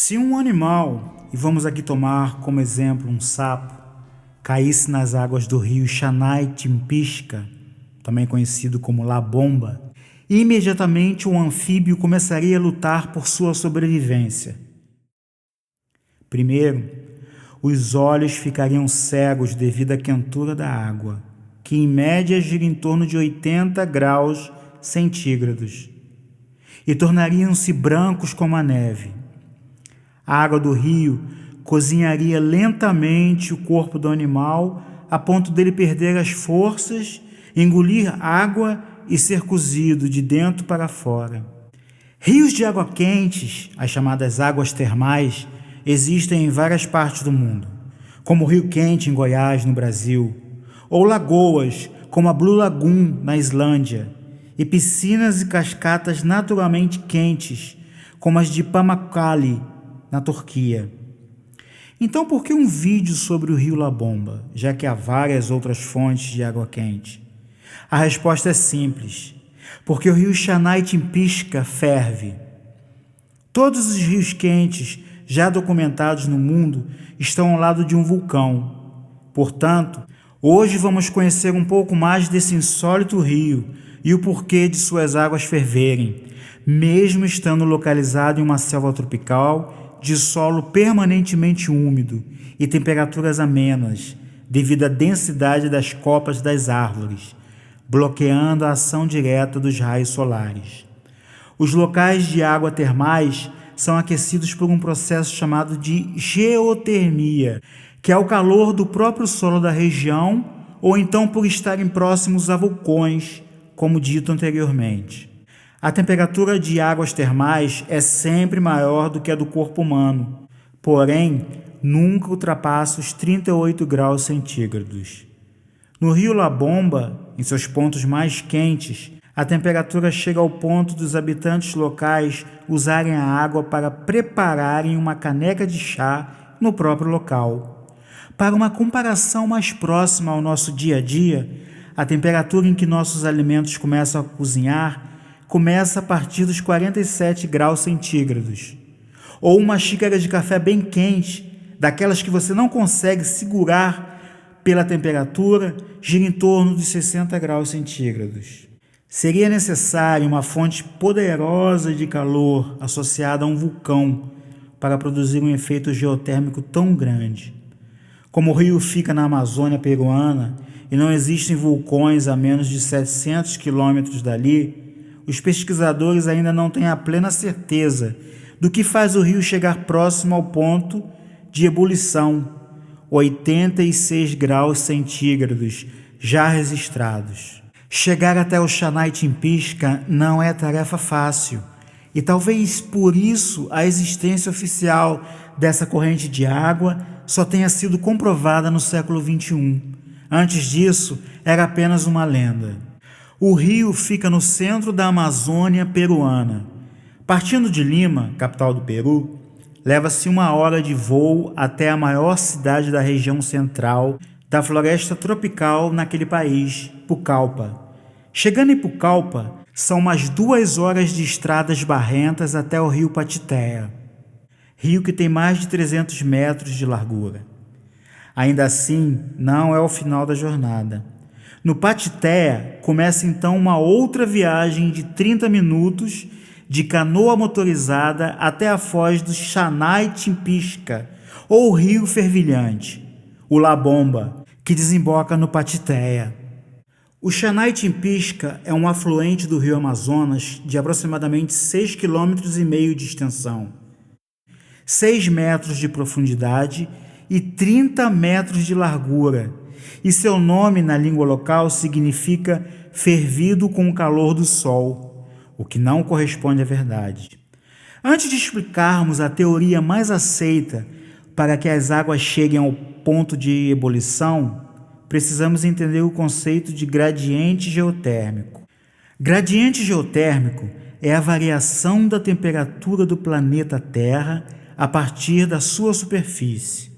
Se um animal, e vamos aqui tomar como exemplo um sapo, caísse nas águas do rio Xanai-Timpishka, também conhecido como La Bomba, imediatamente o anfíbio começaria a lutar por sua sobrevivência. Primeiro, os olhos ficariam cegos devido à quentura da água, que em média gira em torno de 80 graus centígrados, e tornariam-se brancos como a neve. A água do rio cozinharia lentamente o corpo do animal a ponto dele perder as forças, engolir água e ser cozido de dentro para fora. Rios de água quentes, as chamadas águas termais, existem em várias partes do mundo, como o Rio Quente em Goiás, no Brasil, ou lagoas, como a Blue Lagoon, na Islândia, e piscinas e cascatas naturalmente quentes, como as de Pamukkale, na Turquia. Então, por que um vídeo sobre o rio La Bomba, já que há várias outras fontes de água quente? A resposta é simples, porque o rio Xanai-Timpishka ferve. Todos os rios quentes já documentados no mundo estão ao lado de um vulcão. Portanto, hoje vamos conhecer um pouco mais desse insólito rio e o porquê de suas águas ferverem, mesmo estando localizado em uma selva tropical de solo permanentemente úmido e temperaturas amenas, devido à densidade das copas das árvores, bloqueando a ação direta dos raios solares. Os locais de água termais são aquecidos por um processo chamado de geotermia, que é o calor do próprio solo da região, ou então por estarem próximos a vulcões, como dito anteriormente. A temperatura de águas termais é sempre maior do que a do corpo humano, porém, nunca ultrapassa os 38 graus centígrados. No rio La Bomba, em seus pontos mais quentes, a temperatura chega ao ponto dos habitantes locais usarem a água para prepararem uma caneca de chá no próprio local. Para uma comparação mais próxima ao nosso dia a dia, a temperatura em que nossos alimentos começam a cozinhar começa a partir dos 47 graus centígrados. Ou uma xícara de café bem quente, daquelas que você não consegue segurar pela temperatura, gira em torno de 60 graus centígrados. Seria necessária uma fonte poderosa de calor associada a um vulcão para produzir um efeito geotérmico tão grande. Como o rio fica na Amazônia peruana e não existem vulcões a menos de 700 quilômetros dali, os pesquisadores ainda não têm a plena certeza do que faz o rio chegar próximo ao ponto de ebulição, 86 graus centígrados já registrados. Chegar até o Xanai-Timpishka não é tarefa fácil, e talvez por isso a existência oficial dessa corrente de água só tenha sido comprovada no século XXI. Antes disso, era apenas uma lenda. O rio fica no centro da Amazônia peruana. Partindo de Lima, capital do Peru, leva-se 1 hora de voo até a maior cidade da região central da floresta tropical naquele país, Pucallpa. Chegando em Pucallpa, são mais 2 horas de estradas barrentas até o rio Pachiteá, rio que tem mais de 300 metros de largura. Ainda assim, não é o final da jornada. No Pachiteá, começa então uma outra viagem de 30 minutos de canoa motorizada até a foz do Xanai-Timpishka, ou Rio Fervilhante, o La Bomba, que desemboca no Pachiteá. O Xanai-Timpishka é um afluente do rio Amazonas de aproximadamente 6,5 km de extensão, 6 metros de profundidade e 30 metros de largura, e seu nome na língua local significa fervido com o calor do sol, o que não corresponde à verdade. Antes de explicarmos a teoria mais aceita para que as águas cheguem ao ponto de ebulição, precisamos entender o conceito de gradiente geotérmico. Gradiente geotérmico é a variação da temperatura do planeta Terra a partir da sua superfície.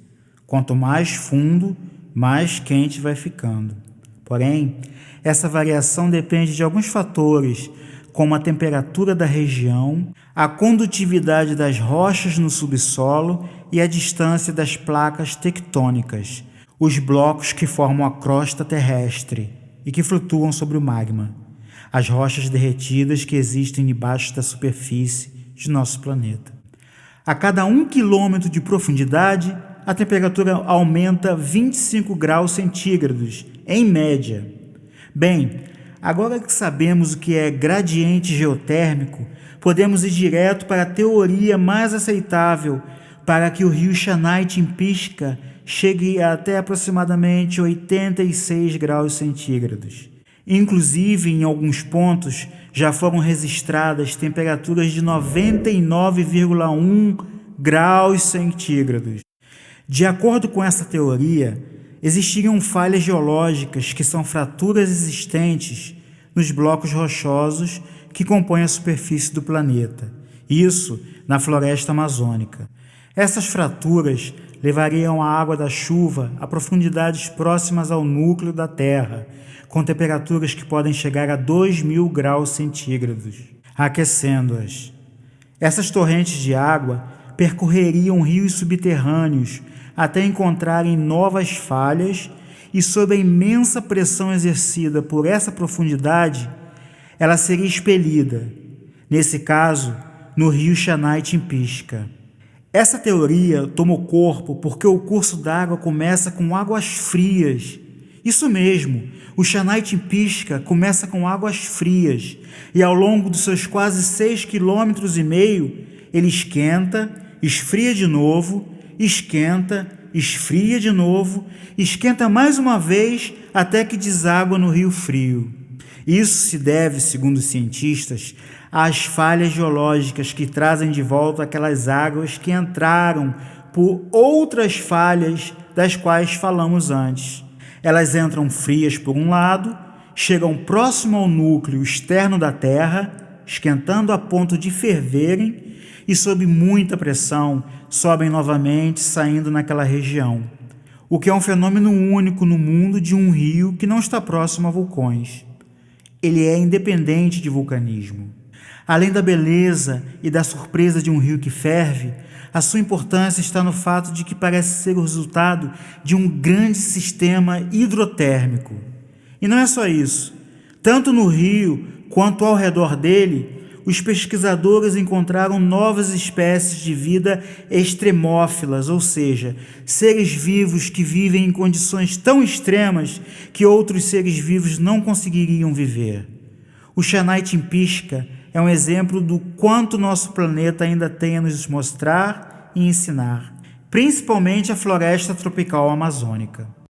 Quanto mais fundo, mais quente vai ficando. Porém, essa variação depende de alguns fatores, como a temperatura da região, a condutividade das rochas no subsolo e a distância das placas tectônicas, os blocos que formam a crosta terrestre e que flutuam sobre o magma, as rochas derretidas que existem debaixo da superfície de nosso planeta. A cada 1 quilômetro de profundidade, a temperatura aumenta 25 graus centígrados, em média. Bem, agora que sabemos o que é gradiente geotérmico, podemos ir direto para a teoria mais aceitável para que o rio Xanai-Timpishka chegue a até aproximadamente 86 graus centígrados. Inclusive, em alguns pontos, já foram registradas temperaturas de 99,1 graus centígrados. De acordo com essa teoria, existiriam falhas geológicas que são fraturas existentes nos blocos rochosos que compõem a superfície do planeta, isso na floresta amazônica. Essas fraturas levariam a água da chuva a profundidades próximas ao núcleo da Terra, com temperaturas que podem chegar a 2.000 graus centígrados, aquecendo-as. Essas torrentes de água percorreriam rios subterrâneos até encontrarem novas falhas e, sob a imensa pressão exercida por essa profundidade, ela seria expelida, nesse caso, no rio Xanai-Timpishka. Essa teoria tomou corpo porque o curso d'água começa com águas frias. Isso mesmo, o Xanai-Timpishka começa com águas frias e ao longo dos seus quase 6,5 km, ele esquenta, esfria de novo, esquenta, esfria de novo, esquenta mais uma vez até que deságua no Rio Frio. Isso se deve, segundo os cientistas, às falhas geológicas que trazem de volta aquelas águas que entraram por outras falhas das quais falamos antes. Elas entram frias por um lado, chegam próximo ao núcleo externo da Terra, esquentando a ponto de ferverem e, sob muita pressão, sobem novamente, saindo naquela região, o que é um fenômeno único no mundo de um rio que não está próximo a vulcões. Ele é independente de vulcanismo. Além da beleza e da surpresa de um rio que ferve, a sua importância está no fato de que parece ser o resultado de um grande sistema hidrotérmico. E não é só isso. Tanto no rio quanto ao redor dele, os pesquisadores encontraram novas espécies de vida extremófilas, ou seja, seres vivos que vivem em condições tão extremas que outros seres vivos não conseguiriam viver. O Xanai-Timpishka é um exemplo do quanto nosso planeta ainda tem a nos mostrar e ensinar, principalmente a floresta tropical amazônica.